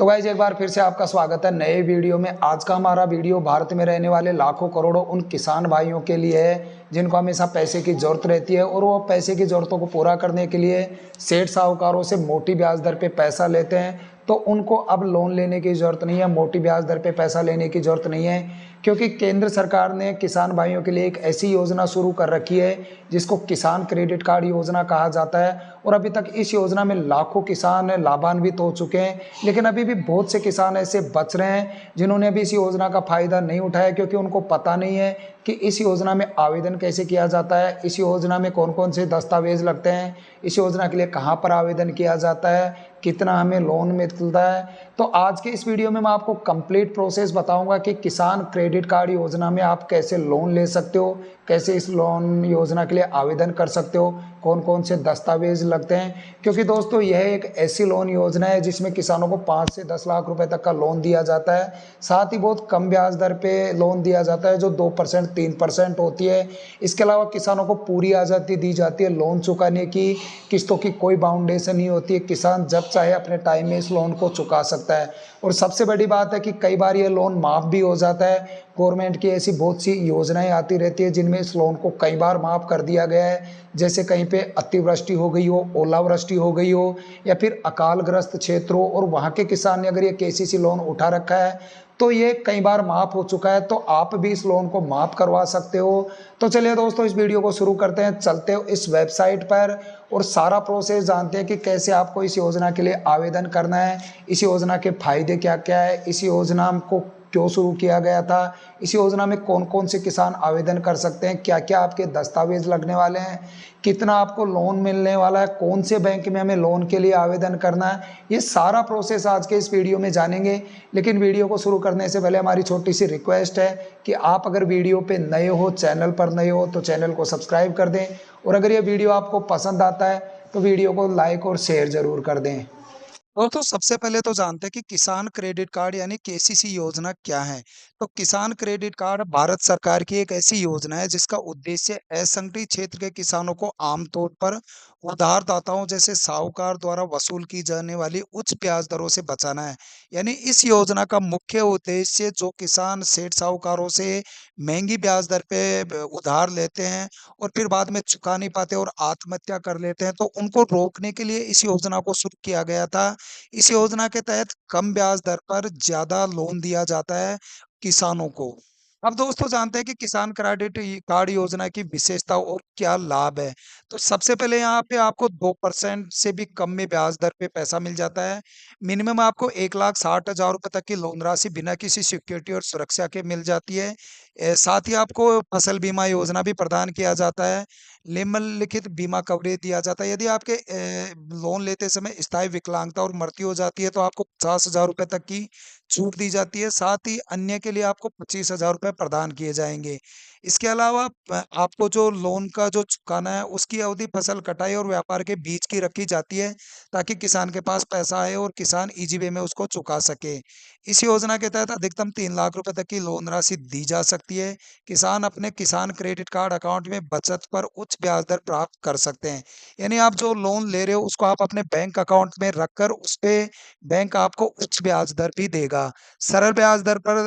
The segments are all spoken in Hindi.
तो गाइस एक बार फिर से आपका स्वागत है नए वीडियो में। आज का हमारा वीडियो भारत में रहने वाले लाखों करोड़ों उन किसान भाइयों के लिए है जिनको हमेशा पैसे की ज़रूरत रहती है और वो पैसे की ज़रूरतों को पूरा करने के लिए सेठ साहूकारों से मोटी ब्याज दर पे पैसा लेते हैं। तो उनको अब लोन लेने की ज़रूरत नहीं है, मोटी ब्याज दर पे पैसा लेने की ज़रूरत नहीं है, क्योंकि केंद्र सरकार ने किसान भाइयों के लिए एक ऐसी योजना शुरू कर रखी है जिसको किसान क्रेडिट कार्ड योजना कहा जाता है। और अभी तक इस योजना में लाखों किसान लाभान्वित हो चुके हैं, लेकिन अभी भी बहुत से किसान ऐसे बच रहे हैं जिन्होंने अभी इस योजना का फायदा नहीं उठाया, क्योंकि उनको पता नहीं है कि इस योजना में आवेदन कैसे किया जाता है, इस योजना में कौन कौन से दस्तावेज लगते हैं, इस योजना के लिए कहाँ पर आवेदन किया जाता है, कितना हमें लोन मिलता है। तो आज के इस वीडियो में मैं आपको कंप्लीट प्रोसेस बताऊंगा कि किसान क्रेडिट कार्ड योजना में आप कैसे लोन ले सकते हो, कैसे इस लोन योजना के लिए आवेदन कर सकते हो, कौन कौन से दस्तावेज लगते हैं। क्योंकि दोस्तों यह एक ऐसी लोन योजना है जिसमें किसानों को 5 से 10 लाख रुपए तक का लोन दिया जाता है। साथ ही बहुत कम ब्याज दर पे लोन दिया जाता है जो 2% 3% होती है। इसके अलावा किसानों को पूरी आज़ादी दी जाती है लोन चुकाने की, किस्तों की कोई बाउंडेशन नहीं होती है, किसान जब चाहे अपने टाइम में इस लोन को चुका सकता है। और सबसे बड़ी बात है कि कई बार ये लोन माफ़ भी हो जाता है। गवर्नमेंट की ऐसी बहुत सी योजनाएं आती रहती है जिनमें इस लोन को कई बार माफ़ कर दिया गया है। जैसे कहीं पे अतिवृष्टि हो गई हो, ओलावृष्टि हो गई हो, या फिर अकालग्रस्त क्षेत्र हो और वहाँ के किसान ने अगर ये केसीसी लोन उठा रखा है तो ये कई बार माफ़ हो चुका है, तो आप भी इस लोन को माफ़ करवा सकते हो। तो चलिए दोस्तों इस वीडियो को शुरू करते हैं, चलते हो इस वेबसाइट पर और सारा प्रोसेस जानते हैं कि कैसे आपको इस योजना के लिए आवेदन करना है, इस योजना के फायदे क्या क्या है, इस योजना को क्यों शुरू किया गया था, इस योजना में कौन कौन से किसान आवेदन कर सकते हैं, क्या क्या आपके दस्तावेज लगने वाले हैं, कितना आपको लोन मिलने वाला है, कौन से बैंक में हमें लोन के लिए आवेदन करना है। ये सारा प्रोसेस आज के इस वीडियो में जानेंगे। लेकिन वीडियो को शुरू करने से पहले हमारी छोटी सी रिक्वेस्ट है कि आप अगर वीडियो पे नए हो, चैनल पर नए हो, तो चैनल को सब्सक्राइब कर दें और अगर ये वीडियो आपको पसंद आता है तो वीडियो को लाइक और शेयर जरूर कर दें। दोस्तों सबसे पहले तो जानते हैं कि किसान क्रेडिट कार्ड यानी केसीसी योजना क्या है। तो किसान क्रेडिट कार्ड भारत सरकार की एक ऐसी योजना है जिसका उद्देश्य असंगठित क्षेत्र के किसानों को आमतौर पर उधारदाताओं जैसे साहूकार द्वारा वसूल की जाने वाली उच्च ब्याज दरों से बचाना है। यानी इस योजना का मुख्य उद्देश्य जो किसान सेठ साहूकारों से महंगी ब्याज दर पे उधार लेते हैं और फिर बाद में चुका नहीं पाते और आत्महत्या कर लेते हैं, तो उनको रोकने के लिए इस योजना को शुरू किया गया था। इस योजना के तहत कम ब्याज दर पर ज्यादा लोन दिया जाता है किसानों को। अब दोस्तों जानते हैं कि किसान क्रेडिट कार्ड योजना की विशेषता और क्या लाभ है। तो सबसे पहले यहाँ पे आपको 2% से भी कम में ब्याज दर पे पैसा मिल जाता है। मिनिमम आपको 1,60,000 रुपए तक की लोन राशि बिना किसी सिक्योरिटी और सुरक्षा के मिल जाती है। साथ ही आपको फसल बीमा योजना भी प्रदान किया जाता है। निम्नलिखित बीमा कवरेज दिया जाता है। यदि आपके लोन लेते समय स्थायी विकलांगता और मृत्यु हो जाती है तो आपको 50,000 रुपए तक की छूट दी जाती है। साथ ही अन्य के लिए आपको 25,000 रुपए प्रदान किए जाएंगे। इसके अलावा आपको जो लोन का जो चुकाना है उसकी अवधि फसल कटाई और व्यापार के बीच की रखी जाती है, ताकि किसान के पास पैसा आए और किसान इजी वे में उसको चुका सके। इस योजना के तहत अधिकतम 3 लाख रुपए तक की लोन राशि दी जा सकती है। किसान अपने किसान क्रेडिट कार्ड अकाउंट में बचत पर उच्च ब्याज दर प्राप्त कर सकते हैं। यानी आप जो लोन ले रहे हो उसको आप अपने बैंक अकाउंट में रखकर उस पे बैंक आपको उच्च ब्याज दर भी देगा। सरल ब्याज दर पर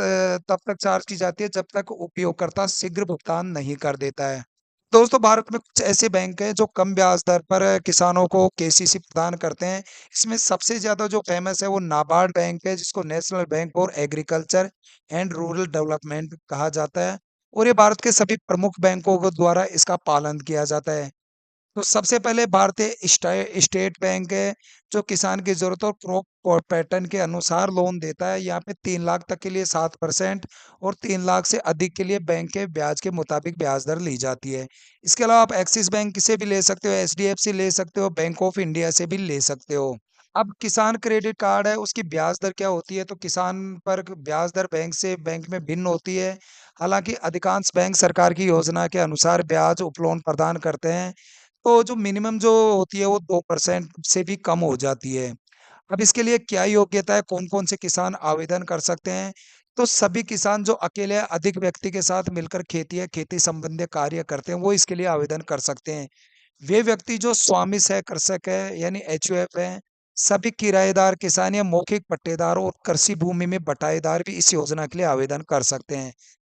तब तक चार्ज की जाती है जब तक उपयोगकर्ता शीघ्र भुगतान नहीं कर देता है। दोस्तों भारत में कुछ ऐसे बैंक हैं जो कम ब्याज दर पर किसानों को केसीसी प्रदान करते हैं। इसमें सबसे ज्यादा जो फेमस है वो नाबार्ड बैंक है, जिसको national bank for agriculture and rural development कहा जाता है। और ये भारत के सभी प्रमुख बैंकों के द्वारा इसका पालन किया जाता है। तो सबसे पहले भारतीय स्टेट बैंक है जो किसान की जरूरत और क्रॉप और पैटर्न के अनुसार लोन देता है। यहाँ पे 3 लाख तक के लिए 7% और 3 लाख से अधिक के लिए बैंक के ब्याज के मुताबिक ब्याज दर ली जाती है। इसके अलावा आप एक्सिस बैंक से भी ले सकते हो, एचडीएफसी ले सकते हो, बैंक ऑफ इंडिया से भी ले सकते हो। अब किसान क्रेडिट कार्ड है उसकी ब्याज दर क्या होती है, तो किसान पर ब्याज दर बैंक से बैंक में भिन्न होती है। हालांकि अधिकांश बैंक सरकार की योजना के अनुसार ब्याज उपलोन प्रदान करते हैं। तो जो मिनिमम जो होती है वो 2% से भी कम हो जाती है। अब इसके लिए क्या योग्यता है, कौन-कौन से किसान आवेदन कर सकते हैं? तो सभी किसान जो अकेले या अधिक व्यक्ति के साथ मिलकर खेती या खेती संबंधी कार्य करते हैं, वो इसके लिए आवेदन कर सकते हैं। वे व्यक्ति जो स्वामी सह कृषक है यानी एचयूएफ है, सभी किराएदार किसान या मौखिक पट्टेदार और कृषि भूमि में बटाईदार भी इस योजना के लिए आवेदन कर सकते हैं।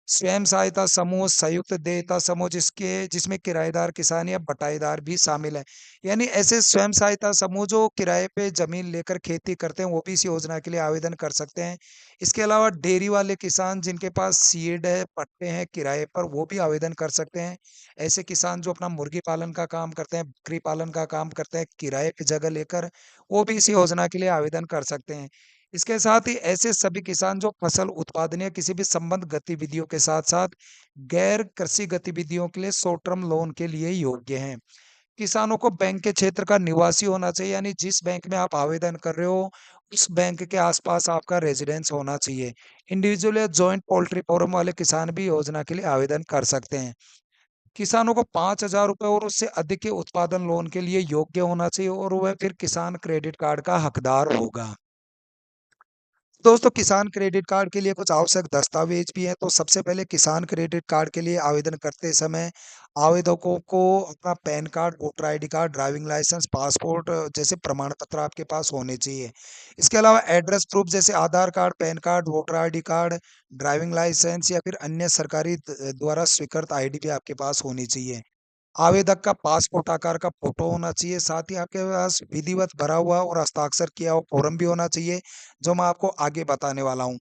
स्वयं सहायता समूह, संयुक्त देयता समूह जिसमें किराएदार किसान या बटाईदार भी शामिल है। यानी ऐसे स्वयं सहायता समूह जो किराए पे जमीन लेकर खेती करते हैं, वो भी इस योजना के लिए आवेदन कर सकते हैं। इसके अलावा डेयरी वाले किसान जिनके पास सीड है, पट्टे हैं किराए पर, वो भी आवेदन कर सकते हैं। ऐसे किसान जो अपना मुर्गी पालन का काम करते हैं, बकरी पालन का काम करते हैं, किराए पे जगह लेकर, वो भी इस योजना के लिए आवेदन कर सकते हैं। इसके साथ ही ऐसे सभी किसान जो फसल उत्पादन या किसी भी संबद्ध गतिविधियों के साथ-साथ गैर कृषि गतिविधियों के लिए शॉर्ट टर्म लोन के लिए योग्य हैं। किसानों को बैंक के क्षेत्र का निवासी होना चाहिए, यानी जिस बैंक में आप आवेदन कर रहे हो, उस बैंक के आसपास आपका रेजिडेंस होना चाहिए। इंडिविजुअल या जॉइंट पोल्ट्री फार्म वाले किसान भी योजना के लिए आवेदन कर सकते हैं। किसानों को ₹5,000 और उससे अधिक के उत्पादन लोन के लिए योग्य होना चाहिए और वह फिर किसान क्रेडिट कार्ड का हकदार होगा। दोस्तों, किसान क्रेडिट कार्ड के लिए कुछ आवश्यक दस्तावेज भी हैं। तो सबसे पहले किसान क्रेडिट कार्ड के लिए आवेदन करते समय आवेदकों को अपना PAN card, voter ID card, driving licence, passport जैसे प्रमाण पत्र आपके पास होने चाहिए। इसके अलावा एड्रेस प्रूफ जैसे Aadhaar card, PAN card, voter ID card, driving licence या फिर अन्य सरकारी द्वारा स्वीकृत आईडी भी आपके पास होनी चाहिए। आवेदक का पासपोर्ट आकार का फ़ोटो होना चाहिए, साथ ही आपके पास विधिवत भरा हुआ और हस्ताक्षर किया हुआ फ़ॉर्म भी होना चाहिए, जो मैं आपको आगे बताने वाला हूँ।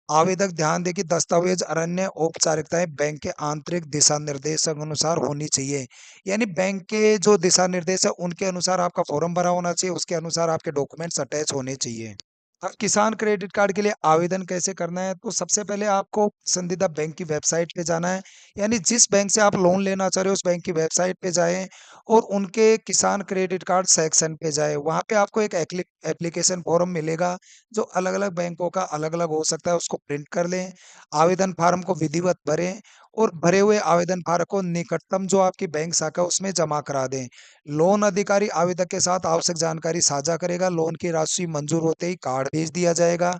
आवेदक ध्यान दें कि दस्तावेज़ और अन्य औपचारिकताएँ बैंक के आंतरिक दिशा-निर्देशों के अनुसार होनी चाहिए। यानी बैंक के जो दिशा-निर्देश है, उनके अनुसार आपका फ़ॉर्म भरा होना चाहिए, उसके अनुसार आपके डॉक्यूमेंट्स अटैच होने चाहिए। अब किसान क्रेडिट कार्ड के लिए आवेदन कैसे करना है? तो सबसे पहले आपको पसंदीदा बैंक की वेबसाइट पे जाना है, यानी जिस बैंक से आप लोन लेना चाह रहे हो, उस बैंक की वेबसाइट पे जाएँ और उनके किसान क्रेडिट कार्ड सेक्शन पे जाएँ। वहाँ पे आपको एक एप्लीकेशन फॉर्म मिलेगा, जो अलग-अलग बैंकों का अलग-अलग हो सकता है, उसको प्रिंट कर लें। आवेदन फार्म को विधिवत भरें और भरे हुए आवेदन फार्म को निकटतम जो आपकी बैंक शाखा है, उसमें जमा करा दें। लोन अधिकारी आवेदक के साथ आवश्यक जानकारी साझा करेगा। लोन की राशि मंजूर होते ही कार्ड भेज दिया जाएगा।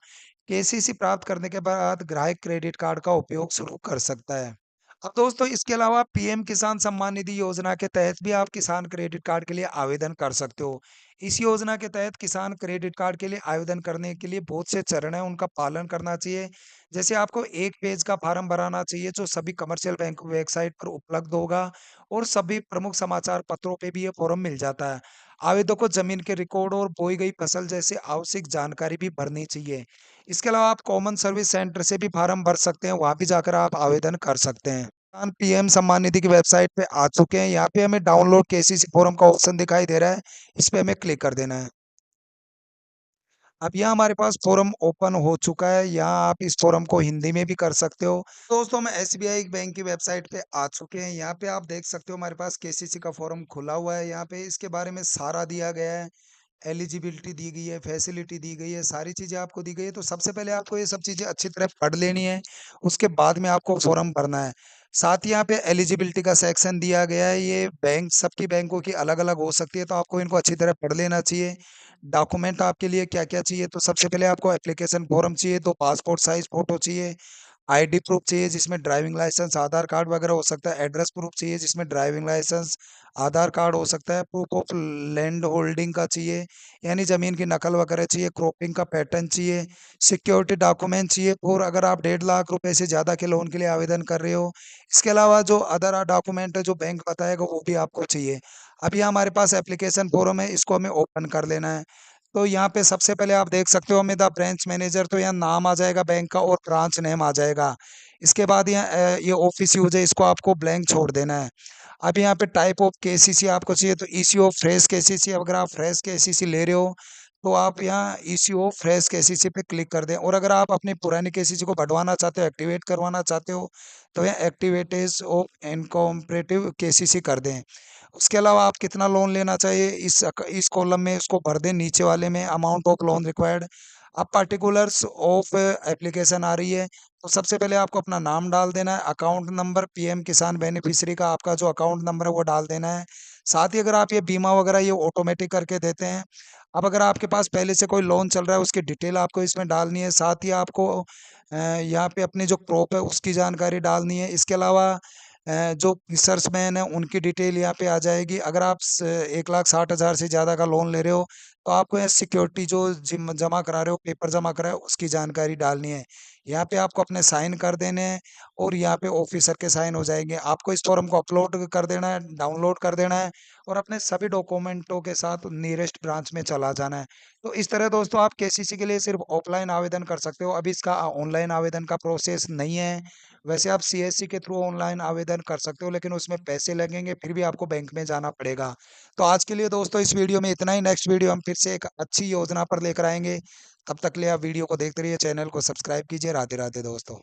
केसीसी प्राप्त करने के बाद ग्राहक क्रेडिट कार्ड का उपयोग शुरू कर सकता है। अब दोस्तों, इसके अलावा पीएम किसान सम्मान निधि योजना के तहत भी आप किसान क्रेडिट कार्ड के लिए आवेदन कर सकते हो। इस योजना के तहत किसान क्रेडिट कार्ड के लिए आवेदन करने के लिए बहुत से चरण हैं, उनका पालन करना चाहिए। जैसे आपको 1 पेज का फॉर्म भराना चाहिए, जो सभी कमर्शियल बैंक वेबसाइट पर उपलब्ध होगा और सभी प्रमुख समाचार पत्रों पे भी ये फॉर्म मिल जाता है। आवेदक को जमीन के रिकॉर्ड और बोई गई फसल जैसे आवश्यक जानकारी भी भरनी चाहिए। इसके अलावा आप कॉमन सर्विस सेंटर से भी फॉर्म भर सकते हैं, वहाँ भी जाकर आप आवेदन कर सकते हैं। किसान पीएम सम्मान निधि की वेबसाइट पे आ चुके हैं, यहाँ पे हमें डाउनलोड केसीसी फॉर्म का ऑप्शन दिखाई दे रहा है, इस पे हमें क्लिक कर देना है। अब यहाँ हमारे पास फॉर्म ओपन हो चुका है, यहाँ आप इस फॉर्म को हिंदी में भी कर सकते हो। दोस्तों, हम एसबीआई बैंक की वेबसाइट पे आ चुके हैं, यहाँ पे आप देख सकते हो हमारे पास केसीसी का फॉर्म खुला हुआ है, यहाँ पे इसके बारे में सारा दिया गया है। एलिजिबिलिटी दी गई है, फैसिलिटी दी गई है, सारी चीज़ें आपको दी गई है। तो सबसे पहले आपको ये सब चीज़ें अच्छी तरह पढ़ लेनी है, उसके बाद में आपको फॉर्म भरना है। साथ ही यहाँ पे एलिजिबिलिटी का सेक्शन दिया गया है, ये बैंक सबकी बैंकों की अलग-अलग हो सकती है, तो आपको इनको अच्छी तरह पढ़ लेना चाहिए। डॉक्यूमेंट आपके लिए क्या-क्या चाहिए, तो सबसे पहले आपको एप्लीकेशन फॉर्म चाहिए, 2 पासपोर्ट साइज़ फ़ोटो चाहिए, आईडी प्रूफ चाहिए जिसमें ड्राइविंग लाइसेंस, आधार कार्ड वगैरह हो सकता है, एड्रेस प्रूफ चाहिए जिसमें ड्राइविंग लाइसेंस, आधार कार्ड हो सकता है, प्रूफ ऑफ लैंड होल्डिंग का चाहिए, यानी ज़मीन की नकल वगैरह चाहिए, क्रॉपिंग का पैटर्न चाहिए, सिक्योरिटी डॉक्यूमेंट चाहिए और अगर आप 1.5 लाख रुपए से ज़्यादा के लोन के लिए आवेदन कर रहे हो, इसके अलावा जो अदर डॉक्यूमेंट है जो बैंक बताएगा वो भी आपको चाहिए। अब यहाँ हमारे पास एप्लीकेशन फॉर्म है, इसको हमें ओपन कर लेना है। तो यहाँ पे सबसे पहले आप देख सकते हो अमिता ब्रांच मैनेजर, तो यहाँ नाम आ जाएगा बैंक का और ब्रांच नेम आ जाएगा। इसके बाद यहाँ ये ऑफिस यूज़ है, इसको आपको ब्लैंक छोड़ देना है। अब यहाँ पे टाइप ऑफ केसीसी आपको चाहिए, तो ईसीओ फ्रेश केसीसी, अगर आप फ्रेश केसीसी ले रहे हो तो आप यहाँ ईसीओ फ्रेश केसीसी पे क्लिक कर दें और अगर आप अपनी पुरानी केसीसी को बढ़वाना चाहते हो, एक्टिवेट करवाना चाहते हो, तो यहाँ एक्टिवेटेज ऑफ इनकॉम्परेटिव केसीसी कर दें। उसके अलावा आप कितना लोन लेना चाहिए इस कॉलम में उसको भर दें, नीचे वाले में अमाउंट ऑफ लोन रिक्वायर्ड। अब पार्टिकुलर्स ऑफ एप्लीकेशन आ रही है, तो सबसे पहले आपको अपना नाम डाल देना है, अकाउंट नंबर पीएम किसान बेनिफिशियरी का आपका जो अकाउंट नंबर है वो डाल देना है। साथ ही अगर आप ये बीमा वगैरह ये ऑटोमेटिक करके देते हैं। अब अगर आपके पास पहले से कोई लोन चल रहा है उसकी डिटेल आपको इसमें डालनी है, साथ ही आपको यहाँ पे अपनी जो क्रॉप है उसकी जानकारी डालनी है। इसके अलावा जो फिशर्समैन है उनकी डिटेल यहाँ पे आ जाएगी। अगर आप 1,60,000 से ज़्यादा का लोन ले रहे हो, तो आपको यहाँ सिक्योरिटी जो जमा करा रहे हो, पेपर जमा करा है, उसकी जानकारी डालनी है। यहाँ पे आपको अपने साइन कर देने हैं और यहाँ पे ऑफिसर के साइन हो जाएंगे। आपको इस फॉर्म को अपलोड कर देना है, डाउनलोड कर देना है और अपने सभी डॉक्यूमेंटों के साथ नियरेस्ट ब्रांच में चला जाना है। तो इस तरह दोस्तों आप केसीसी के लिए सिर्फ ऑफलाइन आवेदन कर सकते हो, अभी इसका ऑनलाइन आवेदन का प्रोसेस नहीं है। वैसे आप सीएससी के थ्रू ऑनलाइन आवेदन कर सकते हो, लेकिन उसमें पैसे लगेंगे, फिर भी आपको बैंक में जाना पड़ेगा। तो आज के लिए दोस्तों इस वीडियो में इतना ही। नेक्स्ट वीडियो हम फिर से एक अच्छी योजना पर लेकर आएंगे। तब तक के लिए आप वीडियो को देखते रहिए, चैनल को सब्सक्राइब कीजिए। राधे राधे दोस्तों।